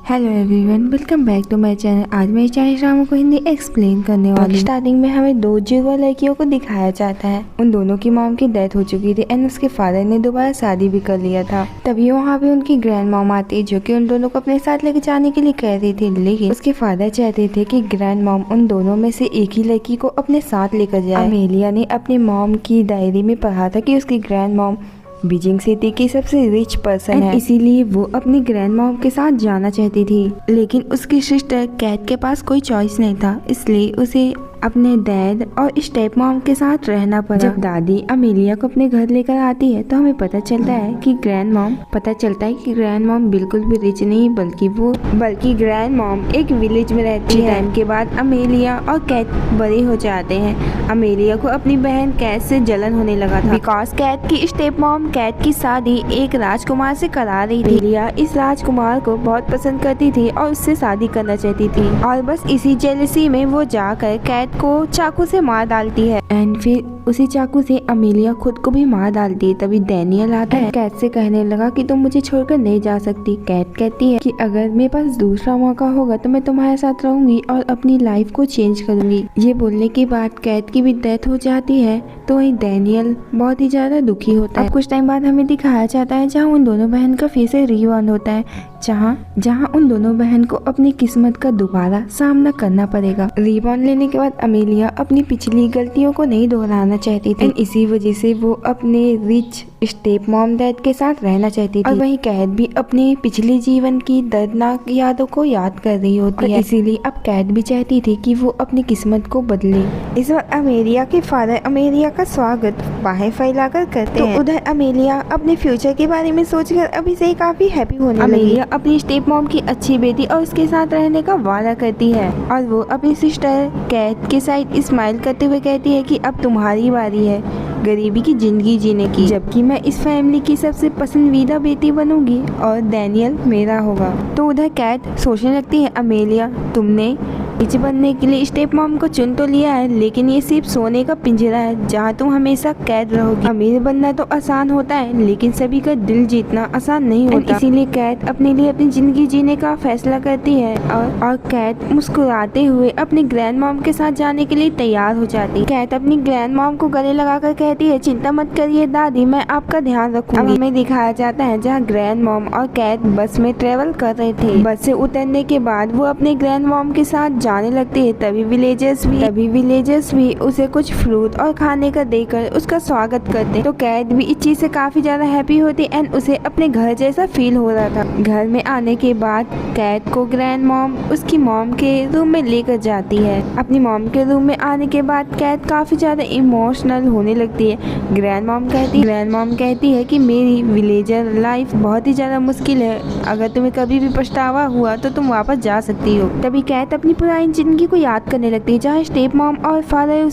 Hello everyone, welcome back to my channel. आज मैं चाहे शाम को हिंदी एक्सप्लेन करने वाली। स्टार्टिंग में हमें दो जुड़वा लड़कियों को दिखाया जाता है। उन दोनों की मॉम की डेथ हो चुकी थी एंड उसके फादर ने दोबारा शादी भी कर लिया था। तभी वहाँ पे उनकी ग्रैंड मॉम आती, जो कि उन दोनों को अपने साथ लेके जाने के लिए कह रही थी, लेकिन उसके फादर चाहते थे कि ग्रैंड मॉम उन दोनों में से एक ही लड़की को अपने साथ लेकर जाए। अमेलिया ने अपनी मॉम की डायरी में पढ़ा था कि उसकी ग्रैंड मॉम बीजिंग सिटी की सबसे रिच पर्सन है, इसीलिए वो अपनी ग्रैंड मॉम के साथ जाना चाहती थी। लेकिन उसकी सिस्टर कैट के पास कोई चॉइस नहीं था, इसलिए उसे अपने डैड और स्टेप मॉम के साथ रहना पड़ा। जब दादी अमेलिया को अपने घर लेकर आती है तो हमें पता चलता है कि ग्रैंड मॉम बिल्कुल भी रिच नहीं, बल्कि ग्रैंड मॉम एक विलेज में रहती है। टाइम के बाद अमेलिया और कैट बड़े हो जाते हैं। अमेलिया को अपनी बहन कैट से जलन होने लगा था, बिकॉज कैट की स्टेप मॉम कैट की शादी एक राजकुमार से करा रही थी। अमेलिया इस राजकुमार को बहुत पसंद करती थी और उससे शादी करना चाहती थी, और बस इसी जेलसी में वो जाकर कैट को चाकू से मार डालती है एंड फिर उसी चाकू से अमेलिया खुद को भी मार डालती है। तभी डैनियल आता है, कैट से कहने लगा कि तुम मुझे छोड़कर नहीं जा सकती। कैट कहती है कि अगर मेरे पास दूसरा मौका होगा तो मैं तुम्हारे साथ रहूंगी और अपनी लाइफ को चेंज करूंगी। ये बोलने के बाद कैट की भी डेथ हो जाती है, तो वही डैनियल बहुत ही ज्यादा दुखी होता है। कुछ टाइम बाद हमें दिखाया जाता है जहाँ उन दोनों बहन का फिर से रीबॉर्न होता है, जहाँ उन दोनों बहन को अपनी किस्मत का दोबारा सामना करना पड़ेगा। रीबॉर्न लेने के बाद अमेलिया अपनी पिछली गलतियों को नहीं दोहराना चाहती थी, इसी वजह से वो अपने रिच स्टेप मॉम डैड के साथ रहना चाहती थी। और वहीं कैट भी अपने पिछले जीवन की दर्दनाक यादों को याद कर रही होती है, इसीलिए अब कैट भी चाहती थी कि वो अपनी किस्मत को बदले। इस वक्त अमेलिया के फादर अमेलिया का स्वागत बाहें फैलाकर करते हैं। उधर अमेलिया अपने फ्यूचर के बारे में सोचकर अभी से काफी हैप्पी होने लगी। अपनी स्टेप मॉम की अच्छी बेटी और उसके साथ रहने का वादा करती है, और वो अपनी सिस्टर कैट के साथ स्माइल करते हुए कहती है कि अब तुम्हारी बारी है गरीबी की जिंदगी जीने की, जबकि मैं इस फैमिली की सबसे पसंदीदा बेटी बनूंगी और डैनियल मेरा होगा। तो उधर कैट सोचने लगती है, अमेलिया तुमने रिच बनने के लिए स्टेप मॉम को चुन तो लिया है, लेकिन ये सिर्फ सोने का पिंजरा है जहाँ तुम हमेशा कैद रहोगी। अमीर बनना तो आसान होता है, लेकिन सभी का दिल जीतना आसान नहीं होता। इसीलिए कैट अपने लिए अपनी जिंदगी जीने का फैसला करती है, और कैट मुस्कुराते हुए अपनी ग्रैंड मॉम के साथ जाने के लिए तैयार हो जाती है। कैट अपनी ग्रैंड मॉम को गले लगाकर कहती है, चिंता मत करिए दादी, मैं आपका ध्यान रखूंगी। अब हमें दिखाया जाता है जहाँ ग्रैंड मॉम और कैट बस में ट्रेवल कर रहे थे। बस से उतरने के बाद वो अपने ग्रैंड मॉम के साथ जाने लगती है। तभी विलेजर्स भी उसे कुछ फ्रूट और खाने का देकर उसका स्वागत करते हैं। तो कैट भी इस चीज से काफी ज्यादा हैप्पी होती है एंड उसे अपने घर जैसा फील हो रहा था। घर में आने के बाद कैट को ग्रैंड मॉम उसकी मॉम के रूम में लेकर जाती है। अपनी मॉम के रूम में आने के बाद कैट काफी ज्यादा इमोशनल होने लगती है। ग्रैंड मॉम कहती है कि मेरी विलेजर लाइफ बहुत ही ज्यादा मुश्किल है, अगर तुम्हें कभी भी पछतावा हुआ तो तुम वापस जा सकती हो। तभी कैट अपनी पुरानी जिंदगी को याद करने लगती है, जहाँ स्टेप मॉम और फादर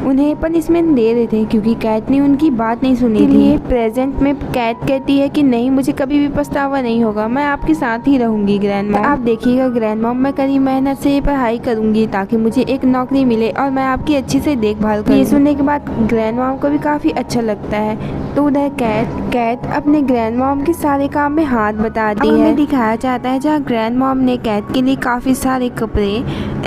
उन्हें पनिशमेंट दे रहे थे क्योंकि कैट ने उनकी बात नहीं सुनी थी। प्रेजेंट में कैट कहती है कि नहीं, मुझे कभी भी पछतावा नहीं होगा, मैं आपके साथ ही रहूंगी ग्रैंड मॉम। आप देखिएगा ग्रैंड मॉम, मैं कड़ी मेहनत से पढ़ाई करूंगी ताकि मुझे एक नौकरी मिले और मैं आपकी अच्छी से देखभाल करूँ। ये सुनने के बाद ग्रैंड मॉम को भी काफी अच्छा लगता है। तो उधर कैट अपने ग्रैंड मॉम के सारे काम में हाथ बताती है। हमें दिखाया जाता है जहाँ ग्रैंड मॉम ने कैट के लिए काफी सारे कपड़े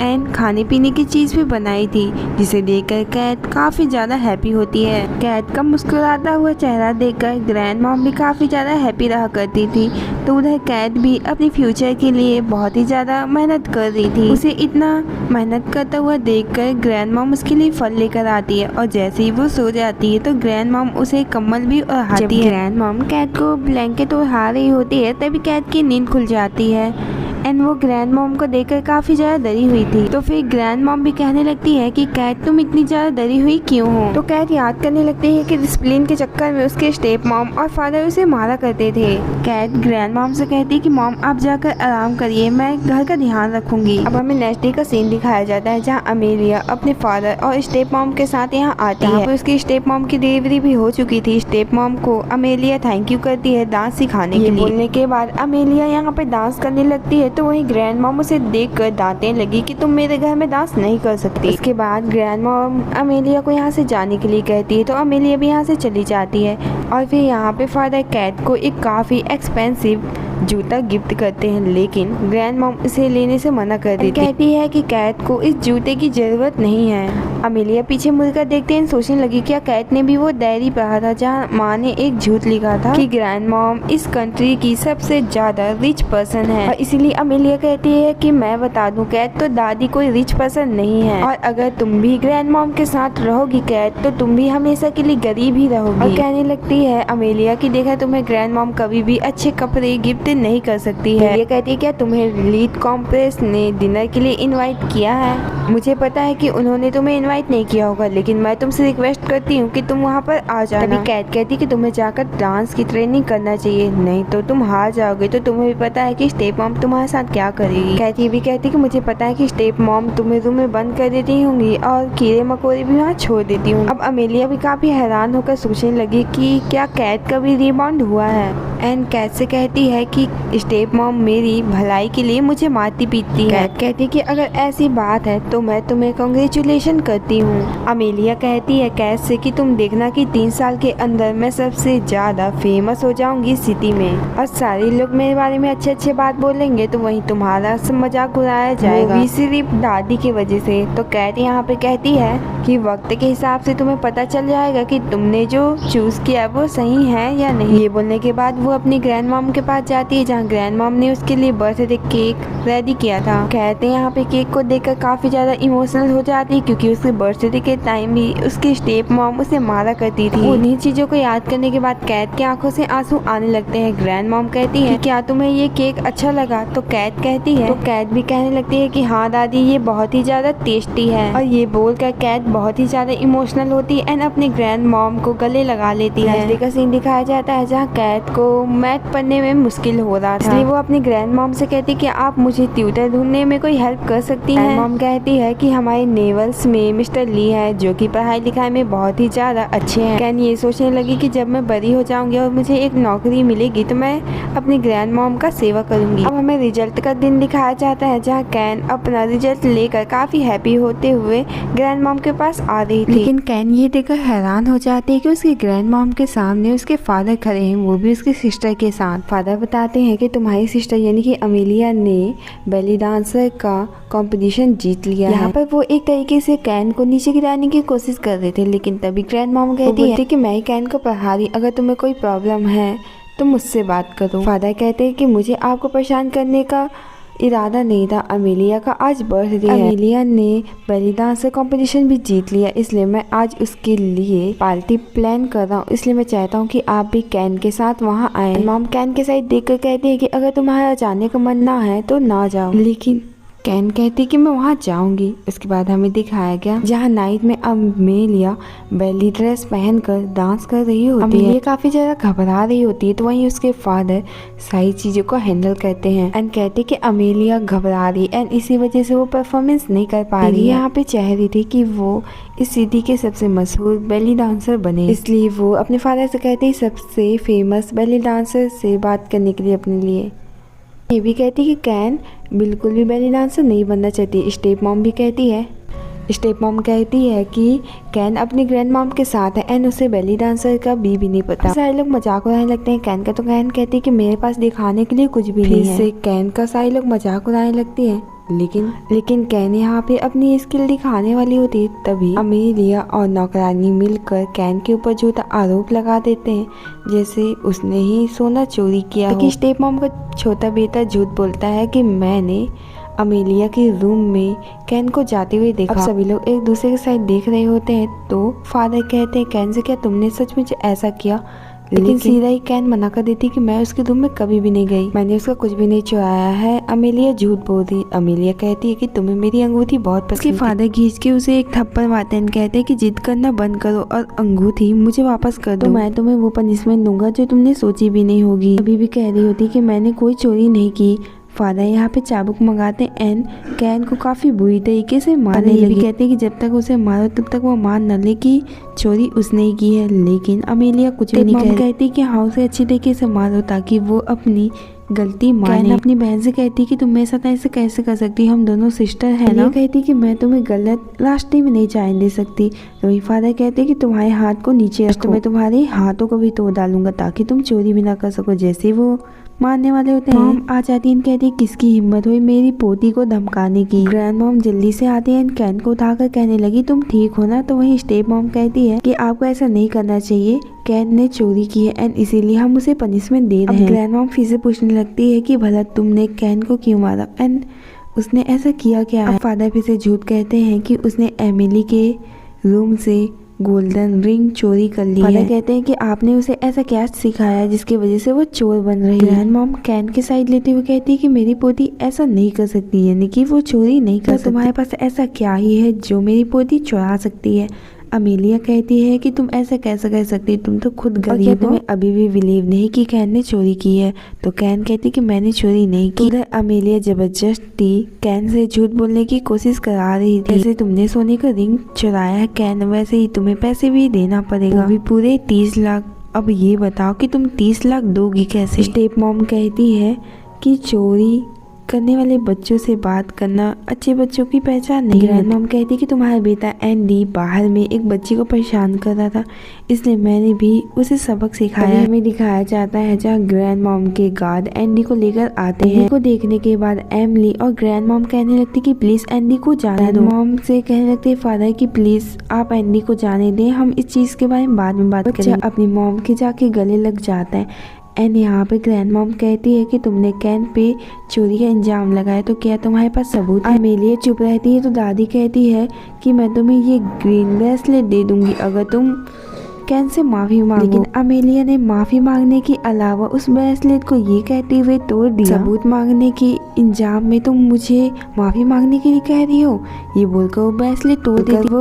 एंड खाने पीने की चीज भी बनाई थी, जिसे देखकर कैट काफी ज्यादा हैप्पी होती है। कैट का मुस्कुराता हुआ चेहरा देखकर ग्रैंड मॉम भी काफी ज्यादा हैप्पी रहा करती थी। तो उधर कैट भी अपने फ्यूचर के लिए बहुत ही ज्यादा मेहनत कर रही थी। उसे इतना मेहनत करता हुआ देखकर ग्रैंड मॉम उसके लिए फल लेकर आती है, और जैसे ही वो सो जाती है तो ग्रैंड मॉम उसे कम्बल भी ओढ़ाती है। ग्रैंड मॉम कैट को ब्लैंकेट ओढ़ा रही होती है, तभी कैट की नींद खुल जाती है एंड वो ग्रैंड मॉम को देखकर काफी ज्यादा डरी हुई थी। तो फिर ग्रैंड मॉम भी कहने लगती है कि कैट तुम इतनी ज्यादा डरी हुई क्यों हो। तो कैट याद करने लगती है कि डिसिप्लिन के चक्कर में उसके स्टेप मॉम और फादर उसे मारा करते थे। कैट ग्रैंड मॉम से कहती है कि मॉम आप जाकर आराम करिए, मैं घर का ध्यान रखूंगी। अब हमें नेक्स्ट डे का सीन दिखाया जाता है जहाँ अमेलिया अपने फादर और स्टेप मॉम के साथ यहाँ आती है। उसकी स्टेप मॉम की डिलीवरी भी हो चुकी थी। स्टेप मॉम को अमेलिया थैंक यू करती है डांस सिखाने के लिए। बोलने के बाद अमेलिया यहाँ पे डांस करने लगती है, तो वहीं ग्रैंड मॉम उसे देखकर डांटने लगी कि तुम मेरे घर में डांस नहीं कर सकती। इसके बाद ग्रैंड मॉम अमेलिया को यहाँ से जाने के लिए कहती है, तो अमेलिया भी यहाँ से चली जाती है। और फिर यहाँ पे फादर कैट को एक काफी एक्सपेंसिव जूता गिफ्ट करते हैं, लेकिन ग्रैंड मॉम इसे लेने से मना कर देती है। कहती है कि कैट को इस जूते की जरूरत नहीं है। अमेलिया पीछे मुड़कर देखते हैं, सोचने लगी क्या कैट ने भी वो डायरी पढ़ा था जहाँ माँ ने एक झूठ लिखा था कि ग्रैंड मॉम इस कंट्री की सबसे ज्यादा रिच पर्सन है। और इसीलिए अमेलिया कहती है कि मैं बता दूं कैट, तो दादी कोई रिच पर्सन नहीं है, और अगर तुम भी ग्रैंड मॉम के साथ रहोगी कैट, तो तुम भी हमेशा के लिए गरीब ही रहोगी। और कहने लगती है अमेलिया की देखा तुम्हें ग्रैंड मॉम कभी भी अच्छे कपड़े गिफ्ट नहीं कर सकती है। ये कहती है क्या तुम्हें लीड कॉम्प्रेस ने डिनर के लिए इन्वाइट किया है? मुझे पता है कि उन्होंने तुम्हें इन्वाइट नहीं किया होगा, लेकिन मैं तुमसे रिक्वेस्ट करती हूँ कि तुम वहाँ पर आ जाना। तभी कैट कहती कि तुम्हें जाकर डांस की ट्रेनिंग करना चाहिए, नहीं तो तुम हार जाओगे। तो तुम्हें भी पता है कि स्टेप मॉम तुम्हारे साथ क्या करेगी। कैट ये भी कहती कि मुझे पता है कि स्टेप मॉम तुम्हें रूम में बंद कर देती होंगी और कीड़े मकोड़े भी वहाँ छोड़ देती हूँ। अब अमेलिया भी काफी हैरान होकर सोचने लगी कि क्या कैट का भी रिबाउंड हुआ है। एंड कैट से कहती है कि स्टेप मॉम मेरी भलाई के लिए मुझे मारती पीटती है। कैट कहती कि अगर ऐसी बात है तो मैं तुम्हें कांग्रेचुलेशन करती हूँ। अमेलिया कहती है कैट से कि तुम देखना कि 3 साल के अंदर मैं सबसे ज्यादा फेमस हो जाऊंगी सिटी में, और सारे लोग मेरे बारे में अच्छे अच्छे बात बोलेंगे, तो वहीं तुम्हारा सब मजाक उड़ाया जाएगा, वो भी सिर्फ दादी की वजह से। तो कैट यहाँ पे कहती है कि वक्त के हिसाब से तुम्हें पता चल जाएगा कि तुमने जो चूज किया वो सही है या नहीं। ये बोलने के बाद वो अपनी ग्रैंड मॉम के पास जाती है, जहाँ ग्रैंड मॉम ने उसके लिए बर्थडे केक रेडी किया था। कहते हैं यहाँ पे केक को देखकर काफी ज्यादा इमोशनल हो जाती है, क्योंकि उसके बर्थडे के टाइम भी उसकी स्टेप मॉम उसे मारा करती थी। उन्हीं चीजों को याद करने के बाद कैट की आंखों से आंसू आने लगते हैं। ग्रैंड मॉम कहती है क्या तुम्हें ये केक अच्छा लगा? तो कैट कहती है, तो कैट भी कहने लगती है कि हाँ दादी ये बहुत ही ज्यादा टेस्टी है। और ये बोलकर कैट बहुत ही ज्यादा इमोशनल होती है एंड अपनी ग्रैंड मॉम को गले लगा लेती है। नेक्स्ट डे का सीन दिखाया जाता है जहाँ कैट को मैथ पढ़ने में मुश्किल हो रहा था, इसलिए वो अपनी ग्रैंड मॉम से कहती है कि आप मुझे ट्यूटर ढूंढने में कोई हेल्प कर सकती हैं। मॉम कहती है कि हमारे नेवल्स में मिस्टर ली है जो कि पढ़ाई लिखाई में बहुत ही ज्यादा अच्छे हैं। कैन ये सोचने लगी कि जब मैं बड़ी हो जाऊंगी और मुझे एक नौकरी मिलेगी तो मैं अपनी ग्रैंड मॉम का सेवा करूंगी। अब हमें रिजल्ट का दिन दिखाया जाता है जहाँ कैन अपना रिजल्ट लेकर काफी हैप्पी होते हुए ग्रैंड मॉम के पास आ रही थी, लेकिन कैन ये देखकर हैरान हो जाती है कि उसकी ग्रैंड मॉम के सामने उसके फादर खड़े हैं, वो भी उसकी सिस्टर के साथ। फादर बताते हैं कि तुम्हारी सिस्टर यानी कि अमेलिया ने बेली डांसर का कंपटीशन जीत लिया है। यहाँ पर वो एक तरीके से कैन को नीचे गिराने की कोशिश कर रहे थे, लेकिन तभी ग्रैंड मॉम कहती है कि मैं ही कैन को पढ़ा रही, अगर तुम्हें कोई प्रॉब्लम है तो मुझसे बात करो। फादर कहते हैं कि मुझे आपको परेशान करने का इरादा नहीं था, अमेलिया का आज बर्थडे है। अमेलिया ने बेली डांसर कंपटीशन भी जीत लिया, इसलिए मैं आज उसके लिए पार्टी प्लान कर रहा हूँ, इसलिए मैं चाहता हूँ कि आप भी कैन के साथ वहाँ आए। मॉम कैन के साइड देखकर कहती है कि अगर तुम्हारा जाने का मन ना है तो ना जाओ, लेकिन कैन कहती कि मैं वहाँ जाऊंगी। उसके बाद हमें दिखाया गया जहाँ नाइट में अमेलिया बेली ड्रेस पहनकर डांस कर रही होती है। काफी ज्यादा घबरा रही होती है, तो वहीं उसके फादर सारी चीजों को हैंडल करते हैं एंड कहते कि अमेलिया घबरा रही एंड इसी वजह से वो परफॉर्मेंस नहीं कर पा रही। यहाँ पे चाह रही थी कि वो इस सिटी के सबसे मशहूर बेली डांसर बने, इसलिए वो अपने फादर से कहते सबसे फेमस बेली डांसर से बात करने के लिए अपने लिए। ये भी कहती कि कैन बिल्कुल भी बेली डांसर नहीं बनना चाहती। स्टेप मॉम भी कहती है, स्टेप मॉम कहती है कि कैन अपनी ग्रैंड मॉम के साथ है एंड उसे बेली डांसर का भी नहीं पता। सारे लोग मजाक उड़ाने लगते हैं कैन का, तो कैन कहती है कि मेरे पास दिखाने के लिए कुछ भी नहीं है। कैन का सारे लोग मजाक उड़ाने लगती हैं, लेकिन कैन यहाँ पे अपनी स्किल दिखाने वाली होती है। तभी अमेलिया और नौकरानी मिलकर कैन के ऊपर झूठा आरोप लगा देते हैं, जैसे उसने ही सोना चोरी किया हो। स्टेप मॉम का छोटा बेटा झूठ बोलता है कि मैंने अमेलिया के रूम में कैन को जाते हुए देखा। अब सभी लोग एक दूसरे के साइड देख रहे होते हैं, तो फादर कहते हैं कैन से क्या तुमने सच में ऐसा किया? लेकिन सीधा ही कैन मना कर देती कि मैं उसके रूम में कभी भी नहीं गई, मैंने उसका कुछ भी नहीं चुराया है। अमेलिया झूठ बोल रही। अमेलिया कहती है कि तुम्हें मेरी अंगूठी बहुत पसंद है। फादर खींच के उसे एक थप्पड़ मारते हैं, कहते हैं कि जिद करना बंद करो और अंगूठी मुझे वापस कर दो, तो मैं तुम्हें वो पनिशमेंट दूंगा जो तुमने सोची भी नहीं होगी। अभी भी कह रही होती कि मैंने कोई चोरी नहीं की। फादर यहाँ पे चाबुक मंगाते एंड कैन को काफी बुरी तरीके से मारने लगे। कहते कि जब तक उसे मारो तब तक वो मान न ले कि चोरी उसने ही की है, लेकिन अमेलिया कुछ भी नहीं कहती कि हाँ उसे अच्छी तरीके से मारो ताकि वो अपनी गलती माने। अपनी बहन से कहती कि तुम मेरे साथ ऐसे कैसे कर सकती, हम दोनों सिस्टर है ना। कहती कि मैं तुम्हें गलत रास्ते में नहीं जाने दे सकती। तो वही फादर कहते कि तुम्हारे हाथ को नीचे रखो, मैं तुम्हारे हाथों को भी तोड़ डालूंगा ताकि तुम चोरी भी ना कर सको। जैसे वो मारने वाले होते हैं। मॉम आ जाती है, कहती है किसकी हिम्मत हुई मेरी पोती को धमकाने की। ग्रैंड मॉम जल्दी से आती है, कैन को उठाकर कहने लगी तुम ठीक हो ना। तो वहीं स्टेप मॉम कहती है कि आपको ऐसा नहीं करना चाहिए, कैन ने चोरी की है एंड इसीलिए हम उसे पनिशमेंट दे रहे हैं। ग्रैंड मॉम फिर से पूछने लगती है कि भला तुमने कैन को क्यों मारा एंड उसने ऐसा किया क्या है। फादर फिर से झूठ कहते हैं कि उसने एमिली के रूम से गोल्डन रिंग चोरी कर ली है। कहते हैं कि आपने उसे ऐसा क्या सिखाया जिसकी वजह से वो चोर बन रही है। ग्रैंड मॉम कैन के साइड लेते हुए कहती है कि मेरी पोती ऐसा नहीं कर सकती, यानी कि वो चोरी नहीं कर सकती। तुम्हारे पास ऐसा क्या ही है जो मेरी पोती चुरा सकती है। अमेलिया कहती है कि तुम ऐसा कैसे कह सकती, तुम तो खुद गरीब हो। तुम्हें अभी भी बिलीव नहीं कि कैन ने चोरी की है। तो कैन कहती कि मैंने चोरी नहीं की। उधर अमेलिया जबरदस्ती कैन से झूठ बोलने की कोशिश करा रही थी। जैसे तुमने सोने का रिंग चुराया है कैन, वैसे ही तुम्हें पैसे भी देना पड़ेगा, वो भी पूरे 30 लाख। अब ये बताओ कि तुम 30 लाख दोगी कैसे। स्टेप मॉम कहती है कि चोरी करने वाले बच्चों से बात करना अच्छे बच्चों की पहचान नहीं। ग्रैंड मॉम कहती कि तुम्हारा बेटा एंडी बाहर में एक बच्ची को परेशान कर रहा था, इसलिए मैंने भी उसे सबक सिखाया। हमें दिखाया जाता है जहाँ ग्रैंड मॉम के गार्ड एंडी को लेकर आते हैं। को देखने के बाद एमिली और ग्रैंड मॉम कहने लगती कि प्लीज एंडी को जाने दो। मॉम से कहने लगते फादर कि प्लीज आप एंडी को जाने दें, हम इस चीज के बारे में बाद में बात करेंगे। अपनी मॉम के जाके गले लग जाता है एंड यहाँ पे ग्रैंड मॉम कहती है कि तुमने कैन पे चोरी का इंजाम लगाया, तो क्या तुम्हारे पास सबूत है। अमेलिया चुप रहती है तो दादी कहती है कि मैं तुम्हें ये ग्रीन ब्रेसलेट दे दूंगी अगर तुम कैन से माफी मांगो। लेकिन अमेलिया ने माफी मांगने के अलावा उस ब्रेसलेट को ये कहते हुए तोड़ दिया, सबूत मांगने के इंजाम में तुम मुझे माफी मांगने के लिए कह रही हो। ये बोलकर वो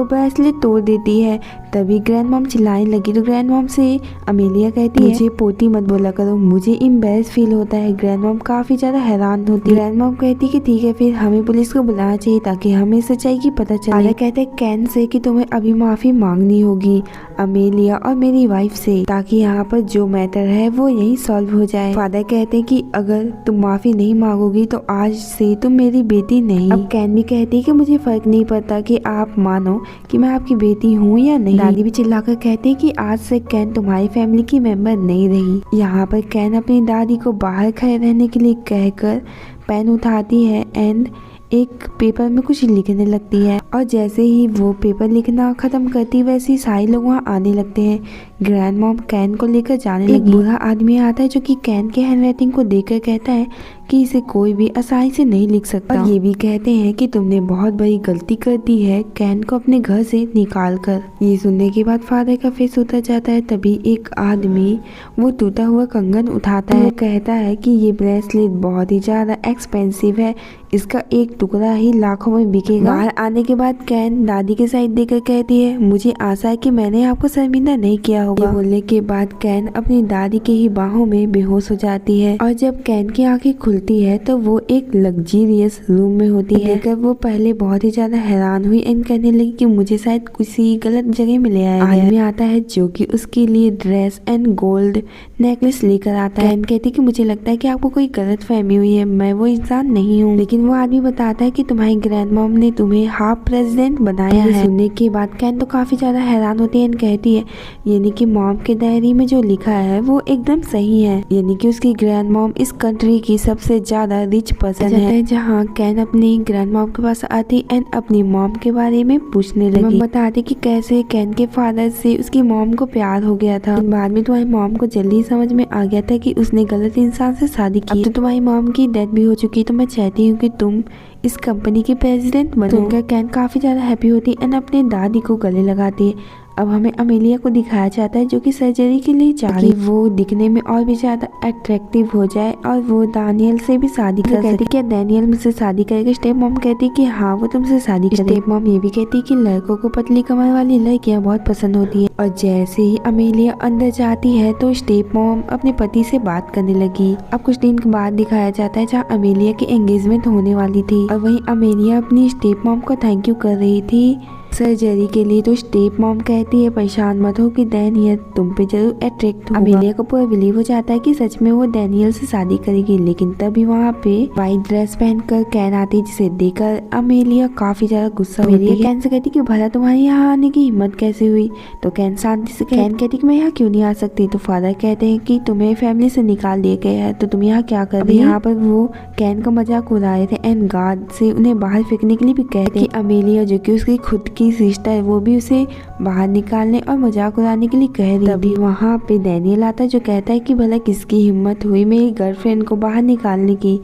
ब्रेसलेट तोड़ देती है। तभी ग्रैंड मॉम चिल्लाने लगी तो ग्रैंड मॉम से अमेलिया कहती है मुझे पोती मत बोला करो, मुझे एम्बैरेस फील होता है। ग्रैंड मॉम काफी ज्यादा हैरान होती है। ग्रैंड मॉम कहती कि ठीक है फिर हमें पुलिस को बुलाना चाहिए ताकि हमें सच्चाई की पता चले। फादर कहते हैं कैन से कि तुम्हें अभी माफी मांगनी होगी अमेलिया और मेरी वाइफ से, ताकि यहाँ पर जो मैटर है वो यही सॉल्व हो जाए। फादर कहते हैं कि अगर तुम माफी नहीं मांगोगी तो आज से तुम मेरी बेटी नहीं। अब कैन भी कहती है कि मुझे फर्क नहीं पड़ता कि आप मानो कि मैं आपकी बेटी हूँ या नहीं। दादी भी चिल्लाकर कहती है कि आज से कैन तुम्हारी फैमिली की मेंबर नहीं रही। यहाँ पर कैन अपनी दादी को बाहर खड़े रहने के लिए कहकर पेन उठाती है एंड एक पेपर में कुछ लिखने लगती है और जैसे ही वो पेपर लिखना खत्म करती वैसे ही सारे लोग वहाँ आने लगते हैं। ग्रैंड मॉम कैन को लेकर जाने लगी। एक बूढ़ा आदमी आता है जो कि कैन के हैंडराइटिंग को देखकर कहता है कि इसे कोई भी आसानी से नहीं लिख सकता और ये भी कहते हैं कि तुमने बहुत बड़ी गलती कर दी है कैन को अपने घर से निकाल कर। ये सुनने के बाद फादर का फेस उतर जाता है। तभी एक आदमी वो टूटा हुआ कंगन उठाता है, कहता है कि ये ब्रेसलेट बहुत ही ज्यादा एक्सपेंसिव है, इसका एक टुकड़ा ही लाखों में बिकेगा। बाहर आने के बाद कैन दादी के साइड देकर कहती है मुझे आशा है कि मैंने आपको शर्मिंदा नहीं किया होगा। ये बोलने के बाद कैन अपनी दादी के ही बाहों में बेहोश हो जाती है और जब कैन की आंखें खुलती है तो वो एक लग्जरियस रूम में होती है। देखकर वो पहले बहुत ही ज्यादा हैरान हुई एंड कहने लगी कि मुझे शायद किसी गलत जगह में ले आया है। आदमी आता है जो कि उसके लिए ड्रेस एंड गोल्ड नेकलेस लेकर आता है। कैन कहती कि मुझे लगता है कि आपको कोई गलत फहमी हुई है, मैं वो इंसान नहीं हूँ। लेकिन वो आदमी बताता है कि तुम्हारी ग्रैंड मॉम ने तुम्हें हाफ प्रेसिडेंट बनाया है। सुनने के बाद कैन तो काफी ज्यादा हैरान होती है एंड कहती है यानी कि मॉम के डायरी में जो लिखा है वो एकदम सही है, यानी कि उसकी ग्रैंड मॉम इस कंट्री की सबसे ज्यादा रिच पर्सन है। जहाँ कैन अपनी ग्रैंड मॉम के पास आती एंड अपनी मॉम के बारे में पूछने लगी। बताती कि कैसे कैन के फादर से उसकी मॉम को प्यार हो गया था, बाद में तुम्हारी मॉम को जल्दी समझ में आ गया था कि उसने गलत इंसान से शादी की। अब तो तुम्हारी मॉम की डेथ भी हो चुकी है, तो मैं चाहती हूँ कि तुम इस कंपनी के प्रेसिडेंट बनो। सुनकर कैन काफी ज्यादा हैप्पी होती एंड अपने दादी को गले लगाती है। अब हमें अमेलिया को दिखाया जाता है जो कि सर्जरी के लिए जा रही है, वो दिखने में और भी ज्यादा अट्रैक्टिव हो जाए और वो दानियल से भी शादी कर सकती। क्या दानियल मुझसे शादी करेगा? स्टेप मॉम कहती कि हाँ वो तुमसे शादी करेगी। स्टेप मॉम ये भी कहती कि लड़कों को पतली कमर वाली लड़कियां बहुत पसंद होती है। और जैसे ही अमेलिया अंदर जाती है तो स्टेप मॉम अपने पति से बात करने लगी। अब कुछ दिन के बाद दिखाया जाता है जहाँ अमेलिया की एंगेजमेंट होने वाली थी और वहीं अमेलिया अपनी स्टेप मॉम को थैंक यू कर रही थी सर्जरी के लिए। तो स्टेप मॉम कहती है परेशान मत हो कि डैनियल तुम पे जरूर अट्रैक्ट होगा। अमेलिया को पूरा बिलीव हो जाता है कि सच में वो डैनियल से शादी करेगी, लेकिन तभी वहाँ पे व्हाइट ड्रेस पहनकर कैन आती है, जिसे देखकर अमेलिया काफी ज्यादा गुस्सा होती है। कैन से कहती कि भला तुम्हारे यहाँ आने की हिम्मत कैसे हुई। तो कैन शांति से कैन कहती कि मैं यहाँ क्यों नहीं आ सकती। तो फादर कहते हैं कि तुम्हें फैमिली से निकाल दिया गया है, तो तुम यहाँ क्या कर रही हो। यहाँ पर वो कैन का मजाक उड़ा रहे थे एंड गार्ड से उन्हें बाहर फेंकने के लिए भी कहते हैं कि अमेलिया जो कि उसकी खुद की सिस्टर है वो भी उसे बाहर निकालने और मजाक उड़ाने के लिए कह रही। तभी वहाँ पे डैनियल आता है जो कहता है कि भला किसकी हिम्मत हुई मेरी गर्लफ्रेंड को बाहर निकालने की,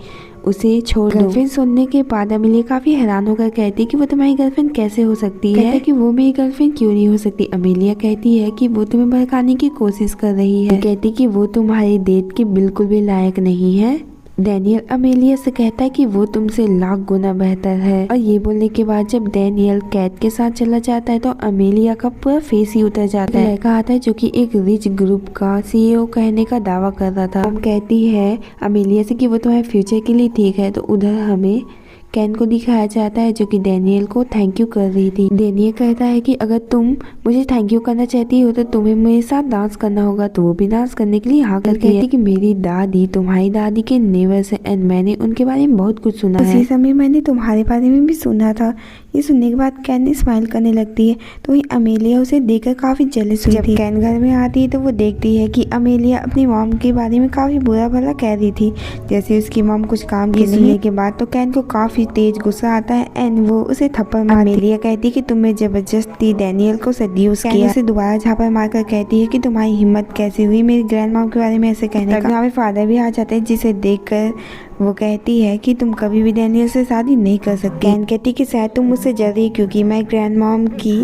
उसे छोड़ दो। गर्लफ्रेंड सुनने के बाद अमेलिया काफी हैरान होकर कहती है कि वो तुम्हारी गर्लफ्रेंड कैसे हो सकती है। कहता है कि वो मेरी गर्लफ्रेंड क्यों नहीं हो सकती। अमेलिया कहती है कि वो तुम्हें भड़काने की कोशिश कर रही है। कहती कि वो तुम्हारी डेट के बिल्कुल भी लायक नहीं है। डैनियल अमेलिया से कहता है कि वो तुमसे लाख गुना बेहतर है। और ये बोलने के बाद जब डैनियल कैट के साथ चला जाता है तो अमेलिया का पूरा फेस ही उतर जाता है। लड़का आता है जो कि एक रिच ग्रुप का सीईओ कहने का दावा कर रहा था। हम कहती है अमेलिया से कि वो तुम्हारे फ्यूचर के लिए ठीक है। तो उधर हमें कैन को दिखाया जाता है जो कि डैनियल को थैंक यू कर रही थी। डैनियल कहता है कि अगर तुम मुझे थैंक यू करना चाहती हो तो तुम्हें मेरे साथ डांस करना होगा। तो वो भी डांस करने के लिए हाँ करती है कि मेरी दादी तुम्हारी दादी के नेबर्स है एंड मैंने उनके बारे में बहुत कुछ सुना है। उसी समय मैंने तुम्हारे बारे में भी सुना था। ये सुनने के बाद कैन स्माइल करने लगती है। तो वही अमेलिया उसे देखकर काफी जेलस हुई थी। कैन घर में आती है तो वो देखती है कि अमेलिया अपनी मॉम के बारे में काफी बुरा भला कह रही थी, जैसे उसकी मॉम कुछ काम की। सुनने के बाद तो कैन को काफी तेज गुस्सा आता है एंड वो उसे थप्पड़ मारती है। अमेलिया कहती है कि तुमने जबरदस्ती डैनियल को सेड्यूस किया। उसे दोबारा झापड़ मारकर कहती है कि तुम्हारी हिम्मत कैसे हुई मेरी ग्रैंड मॉम के बारे में ऐसे कहने का। हमारे फादर भी आ जाते हैं जिसे देखकर वो कहती है कि तुम कभी भी डैनियल से शादी नहीं कर सकती। कैन कहती कि शायद तुम मुझसे जल रही क्योंकि मैं ग्रैंड मॉम की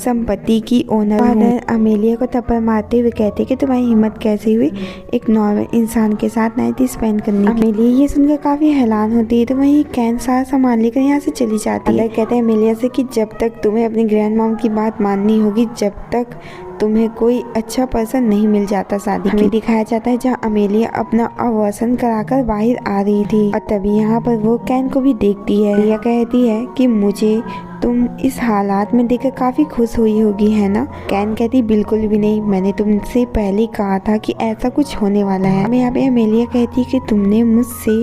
संपत्ति की ओनर हूँ। अमेलिया को थप्पड़ मारते हुए कहते कि तुम्हारी हिम्मत कैसे हुई एक नॉर्मल इंसान के साथ नाइट स्पेंड करने की। अमेलिया ये सुनकर काफी हैरान होती है। तो वहीं कैन सारा सामान लेकर यहाँ से चली जाती है। कहते हैं अमेलिया से कि जब तक तुम्हें अपनी ग्रैंड मॉम की बात माननी होगी, जब तक तुम्हें कोई अच्छा पर्सन नहीं मिल जाता शादी में। दिखाया जाता है जहाँ अमेलिया अपना अवसन कराकर बाहर आ रही थी और तभी यहाँ पर वो कैन को भी देखती है। अमेलिया कहती है कि मुझे तुम इस हालात में देखकर काफी खुश हुई होगी है ना। कैन कहती बिल्कुल भी नहीं, मैंने तुमसे पहले कहा था कि ऐसा कुछ होने वाला है। हमें यहाँ पे अमेलिया कहती कि तुमने मुझसे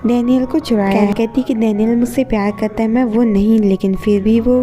डैनियल को चुराया। कैन कहती कि डैनियल मुझसे प्यार करता है, मैं वो नहीं, लेकिन फिर भी वो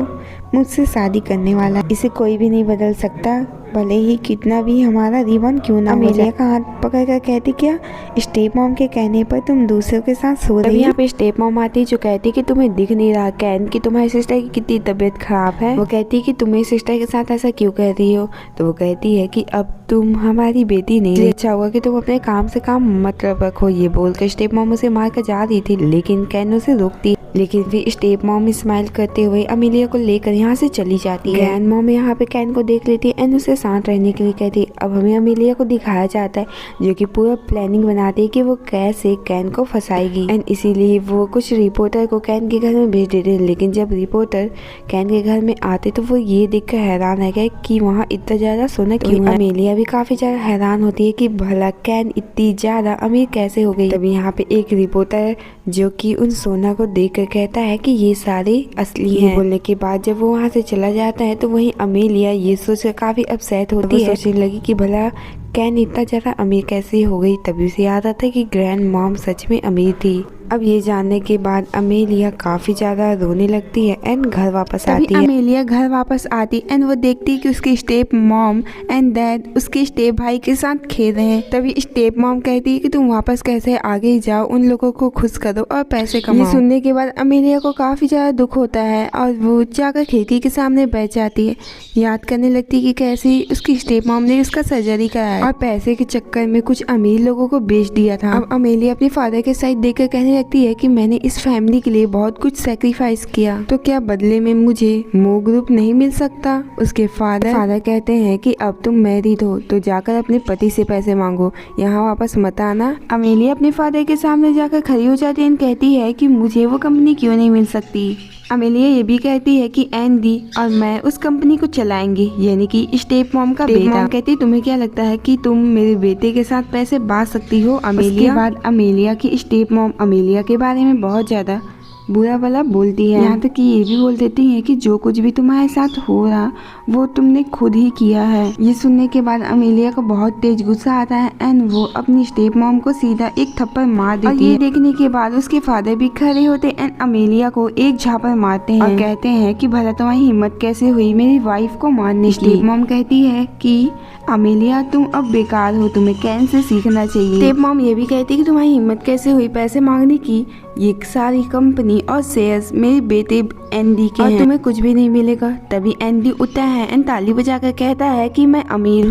मुझसे शादी करने वाला, इसे कोई भी नहीं बदल सकता, भले ही कितना भी हमारा रिबन क्यों ना। अमेलिया का हाथ पकड़ कर कहती क्या स्टेप मॉम के कहने पर तुम दूसरों के साथ सो रही हो। यहाँ पे स्टेप मॉम आती जो कहती कि तुम्हें दिख नहीं रहा कैन कि तुम्हारी सिस्टर की कितनी तबीयत खराब है। वो कहती कि तुम्हें सिस्टर के साथ ऐसा क्यों कह रही हो। तो वो कहती है कि अब तुम हमारी बेटी नहीं, अच्छा होगा कि तुम अपने काम से काम मतलब रखो। ये बोलकर स्टेप मॉम उसे मार कर जा रही थी, लेकिन कैन उसे रोकती। लेकिन फिर स्टेप मॉम स्माइल करते हुए अमेलिया को लेकर यहाँ से चली जाती है। ग्रैंड मॉम यहाँ पे कैन को देख लेती है एंड उसे शांत रहने के लिए कहती है। अब हमें अमेलिया को दिखाया जाता है जो कि पूरा प्लानिंग बनाती है कि वो कैसे कैन को फंसाएगी एंड इसीलिए वो कुछ रिपोर्टर को कैन के घर में भेज देते हैं। लेकिन जब रिपोर्टर कैन के घर में आते तो वो ये देखकर हैरान है कि वहाँ इतना ज्यादा सोना क्यों है। अमेलिया भी काफी ज्यादा हैरान होती है कि भला कैन इतनी ज्यादा अमीर कैसे हो गई। तभी यहाँ पे एक रिपोर्टर जो कि उन सोना को देख कर कहता है कि ये सारे असली हैं। बोलने के बाद जब वो वहाँ से चला जाता है तो वहीं अमेलिया ये सोचकर काफी अपसेट होती है। सोचने लगी कि भला कैन इतना ज्यादा अमीर कैसे हो गई। तभी उसे याद आता है कि ग्रैंड मॉम सच में अमीर थी। अब ये जानने के बाद अमेलिया काफी ज्यादा रोने लगती है एंड घर वापस आती है। अमेलिया घर वापस आती एंड वो देखती है कि उसकी स्टेप मॉम एंड डैड उसके स्टेप भाई के साथ खेल रहे हैं। तभी स्टेप मॉम कहती है कि तुम वापस कैसे आगे ही जाओ, उन लोगों को खुश करो और पैसे कमाओ। ये सुनने के बाद अमेलिया को काफी ज्यादा दुख होता है और वो जाकर खिड़की के सामने बैठ जाती है। याद करने लगती है कि कैसे उसकी स्टेप मॉम ने उसका सर्जरी कराया और पैसे के चक्कर में कुछ अमीर लोगों को बेच दिया था। अब अमेलिया अपने फादर के साइड देखकर कहने लगती है कि मैंने इस फैमिली के लिए बहुत कुछ सैक्रिफाइस किया, तो क्या बदले में मुझे मो ग्रुप नहीं मिल सकता। उसके फादर कहते हैं कि अब तुम मैरिड हो तो जाकर अपने पति से पैसे मांगो, यहाँ वापस मत आना। अमेलिया अपने फादर के सामने जाकर खड़ी हो जाती है और कहती है कि मुझे वो कंपनी क्यों नहीं मिल सकती। अमेलिया ये भी कहती है कि एंडी और मैं उस कंपनी को चलाएंगे, यानी कि स्टेप मॉम का बेटा। मॉम कहती है तुम्हें क्या लगता है कि तुम मेरे बेटे के साथ पैसे बांट सकती हो। अमेलिया बाद अमेलिया की स्टेप मॉम अमेलिया के बारे में बहुत ज्यादा बुरा भला बोलती है। यहाँ तक कि ये भी बोल देती है कि जो कुछ भी तुम्हारे साथ हो रहा वो तुमने खुद ही किया है। ये सुनने के बाद अमेलिया को बहुत तेज गुस्सा आता है एंड वो अपनी स्टेप मॉम को सीधा एक थप्पड़ मार देती है। और ये देखने के बाद उसके फादर भी खड़े होते एंड अमेलिया को एक झापड़ मारते हैं और कहते हैं कि भला तुम्हारी हिम्मत कैसे हुई मेरी वाइफ को मारने की। स्टेप मॉम कहती है कि अमेलिया तुम अब बेकार हो, तुम्हें कैन से सीखना चाहिए। स्टेप मॉम ये भी कहती है कि तुम्हारी हिम्मत कैसे हुई पैसे मांगने की, ये सारी कंपनी और शेयर्स मेरे बेटे एंडी के हैं, तुम्हें कुछ भी नहीं मिलेगा। तभी एंडी उठता है एंड ताली बजाकर कहता है कि मैं अमीर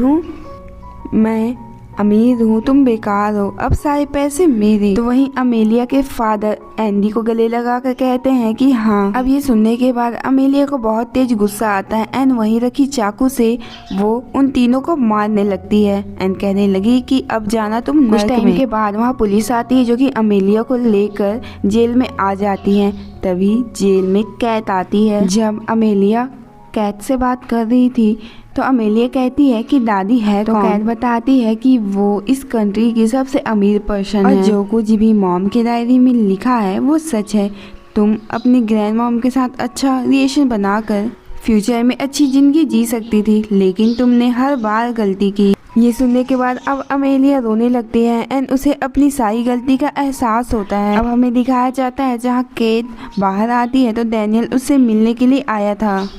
हूँ, तुम बेकार हो, अब सारे पैसे मेरे। तो वहीं अमेलिया के फादर एंडी को गले लगा कर कहते हैं कि हाँ। अब ये सुनने के बाद अमेलिया को बहुत तेज गुस्सा आता है एंड वहीं रखी चाकू से वो उन तीनों को मारने लगती है एंड कहने लगी कि अब जाना तुम नर्क में। कुछ टाइम के बाद वहाँ पुलिस आती है जो कि अमेलिया को लेकर जेल में आ जाती है। तभी जेल में कैट आती है। जब अमेलिया कैट से बात कर रही थी तो अमेलिया कहती है कि दादी है तो कैट बताती है कि वो इस कंट्री की सबसे अमीर पर्सन है और जो कुछ भी मॉम की डायरी में लिखा है वो सच है। तुम अपनी ग्रैंड मॉम के साथ अच्छा रिलेशन बनाकर फ्यूचर में अच्छी जिंदगी जी सकती थी, लेकिन तुमने हर बार गलती की। ये सुनने के बाद अब अमेलिया रोने लगती है एंड उसे अपनी सारी गलती का एहसास होता है। अब हमें दिखाया जाता है जहाँ केट बाहर आती है तो डैनियल उससे मिलने के लिए आया था।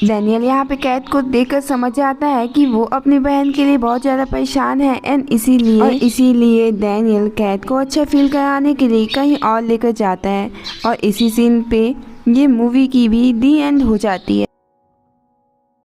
डैनियल यहाँ पे कैट को देखकर समझ आता है कि वो अपनी बहन के लिए बहुत ज़्यादा परेशान है एंड इसीलिए डैनियल कैट को अच्छा फील कराने के लिए कहीं और लेकर जाता है और इसी सीन पे ये मूवी की भी दी एंड हो जाती है।